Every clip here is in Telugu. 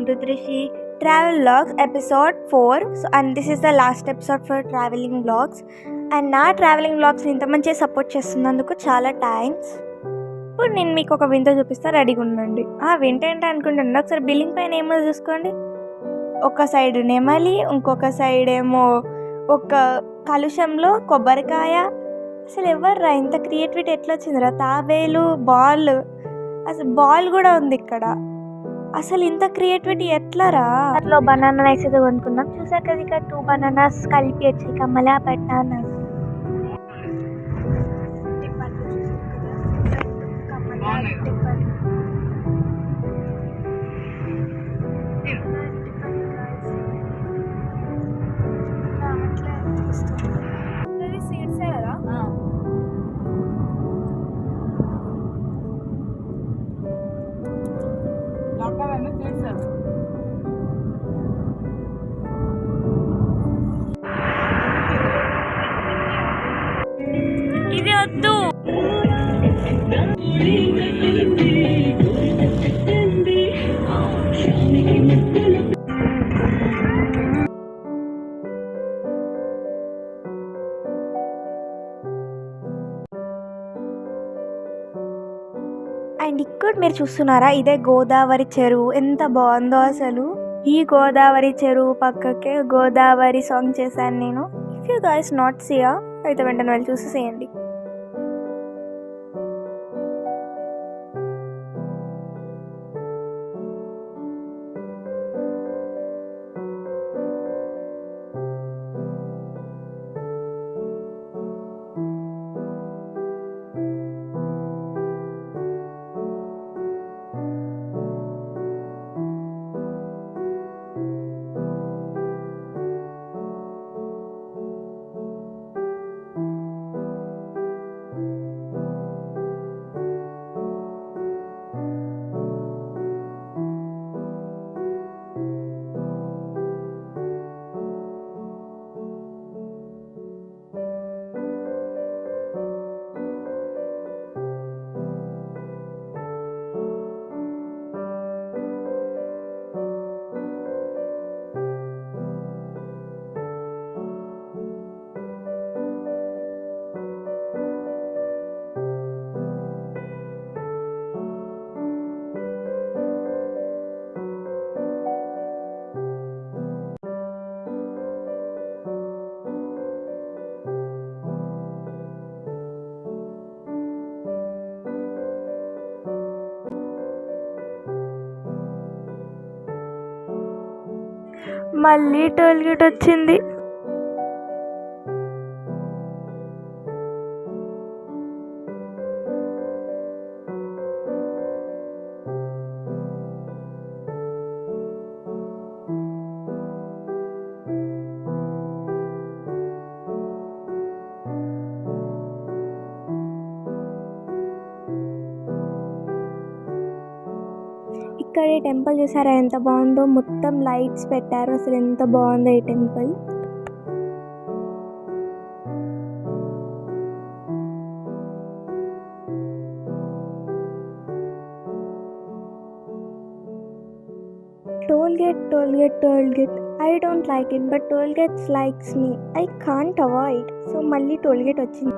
welcome to Trishi Travel Vlogs episode 4. And this is the last episode for traveling vlogs. And నా ట్రావెలింగ్ వ్లాగ్స్ ఇంత మంచిగా సపోర్ట్ చేస్తున్నందుకు చాలా థ్యాంక్స్. ఇప్పుడు నేను మీకు ఒక వింత చూపిస్తా, రెడీగా ఉండండి. వింత ఏంటి అనుకుంటున్నాను, ఒకసారి బిల్లింగ్ పైన ఏమో చూసుకోండి. ఒక సైడ్ నెమలి, ఇంకొక సైడ్ ఏమో ఒక కలుషంలో కొబ్బరికాయ. అసలు ఎవర్రా ఇంత క్రియేటివిటీ ఎట్లా వచ్చిందిరా? తాబేలు, బాల్, అసలు బాల్ కూడా ఉంది ఇక్కడ. అసలు ఇంత క్రియేటివిటీ ఎట్లారా? అట్లా బనానా అయితే కొనుక్కున్నాం. చూసారు కదా, ఇక్కడ 2 బనానాస్ కలిపి వచ్చి కమలా బనానాస్. ఇది వద్దు. అండ్ ఇక్కడ మీరు చూస్తున్నారా, ఇదే గోదావరి చెరువు. ఎంత బాగుందో అసలు. ఈ గోదావరి చెరువు పక్కకే గోదావరి సాంగ్ చేశాను నేను. ఇఫ్ యూ గైస్ నాట్ సియా అయితే వెంటనే వెళ్ళి చూసేసేయండి. మళ్ళీ టోల్ గేట్ వచ్చింది. ఇక్కడ ఈ టెంపుల్ చూసారా ఎంత బాగుందో, మొత్తం లైట్స్ పెట్టారు. అసలు ఎంత బాగుందో ఈ temple. Toll gate I don't like it, but toll gates likes me. I can't avoid. So మళ్ళీ టోల్ గేట్ వచ్చింది.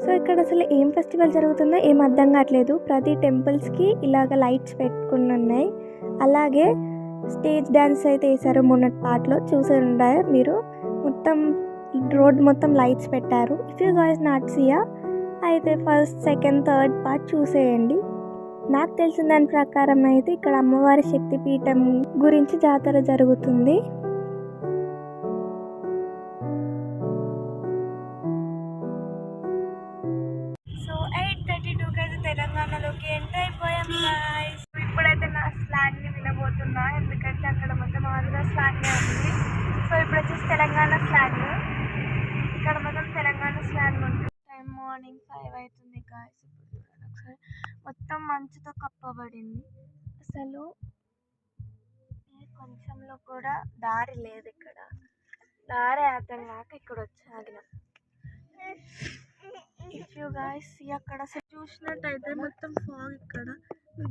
సో ఇక్కడ అసలు ఏం ఫెస్టివల్ జరుగుతుందో ఏం అర్థం కావట్లేదు. ప్రతి టెంపుల్స్కి ఇలాగ లైట్స్ పెట్టుకుని ఉన్నాయి. అలాగే స్టేజ్ డ్యాన్స్ అయితే వేసారు మొన్నటి పాటలో, చూసారు మీరు. మొత్తం రోడ్ మొత్తం లైట్స్ పెట్టారు. ఇఫ్ యూ గైస్ నాట్ సియా అయితే ఫస్ట్, సెకండ్, థర్డ్ పార్ట్ చూసేయండి. నాకు తెలిసిన దాని ప్రకారం అయితే ఇక్కడ అమ్మవారి శక్తిపీఠం గురించి జాతర జరుగుతుంది. తెలంగాణలోకి ఎంటర్ అయిపోయాం గాయ్స్. ఇప్పుడైతే నా స్లాంగ్ ని పోతున్నా, ఎందుకంటే అక్కడ మొత్తం ఆంధ్ర స్లాంగ్ ఉంది. సో ఇప్పుడు వచ్చేసి తెలంగాణ స్లాంగ్, ఇక్కడ మొత్తం తెలంగాణ స్లాంగ్ ఉంటుంది. టైం మార్నింగ్ 5 అవుతుంది గాయస్. ఇప్పుడు చూడండి ఒకసారి, మొత్తం మంచుతో కప్పబడింది. అసలు కొంచెంలో కూడా దారి లేదు ఇక్కడ, దారి అర్థం కాక ఇక్కడ వచ్చి ఆగిన. ఇఫ్ యూ గైస్ అక్కడ అసలు చూసినట్టయితే మొత్తం ఫాగ్, ఇక్కడ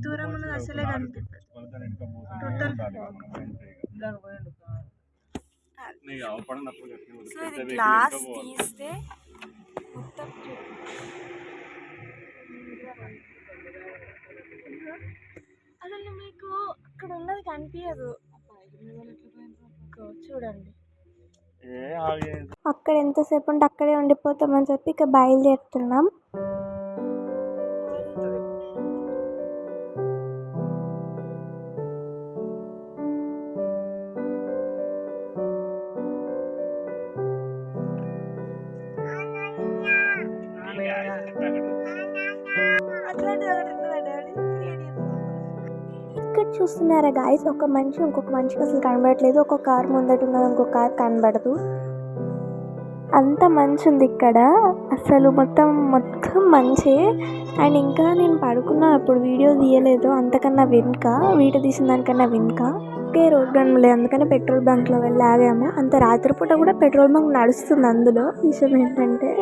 దూరం ఉన్నది అసలే కనిపిస్తుంది, టోటల్ ఫాగ్. సో ఇది గ్లాస్ తీస్తే మొత్తం అసలు మీకు అక్కడ ఉన్నది కనిపించదు, చూడండి. అక్కడ ఎంతసేపు ఉంటే అక్కడే ఉండిపోతామని చెప్పి ఇక బయలుదేరుతున్నాం. ఇక్కడ చూస్తున్నారా గాయస్, ఒక మనిషి ఇంకొక మనిషికి అసలు కనబడట్లేదు. ఒక కార్ ముందట ఉన్నది, ఇంకొక కార్ కనబడదు, అంత మంచి ఉంది ఇక్కడ. అసలు మొత్తం మంచి. అండ్ ఇంకా నేను పడుకున్నా, అప్పుడు వీడియో తీయలేదు, అంతకన్నా వెనుక వీడియో తీసిన దానికన్నా వెనుక ఒకే రోడ్ కనబడలేదు, అందుకని పెట్రోల్ బంక్లో వెళ్ళి ఆగాము. అంత రాత్రిపూట కూడా పెట్రోల్ బంక్ నడుస్తుంది. అందులో విషయం ఏంటంటే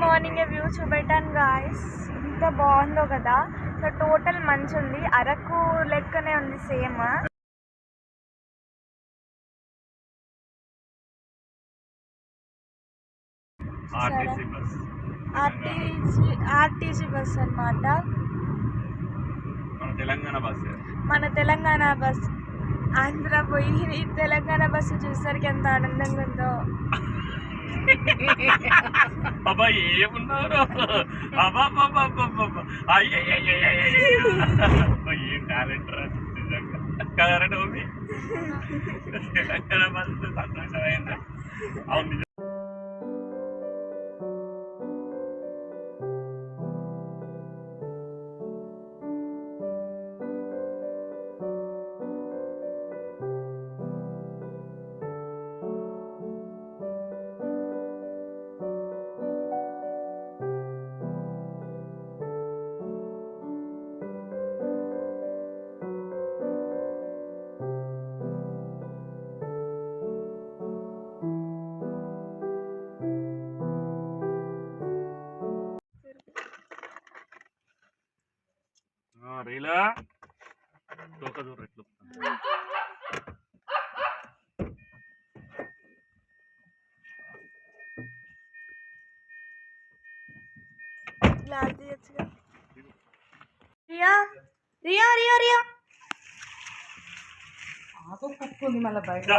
మార్నింగ్ వ్యూ చూపెట్టాను గాయస్, ఎంత బాగుందో కదా. సో టోటల్ మంచి ఉంది, అరకు లెక్కనే ఉంది సేమ్. ఆర్టీసీ బస్ అన్నమాట, మన తెలంగాణ బస్. ఆంధ్ర పోయి తెలంగాణ బస్సు చూసరికి ఎంత ఆనందంగా ఉందో. అబ్బా ఏమున్నారు ఏం టాలెంట్ కదరండి మమ్మీ. తెలంగాణ బస్ సంతోషమైందా? అవును. రీలా తోక దూరం ఎట్లు గ్లాస్ తీయచ్చుగా. రియా రియా రియా రియా కుక్కు ఉంది, మళ్ళీ బయట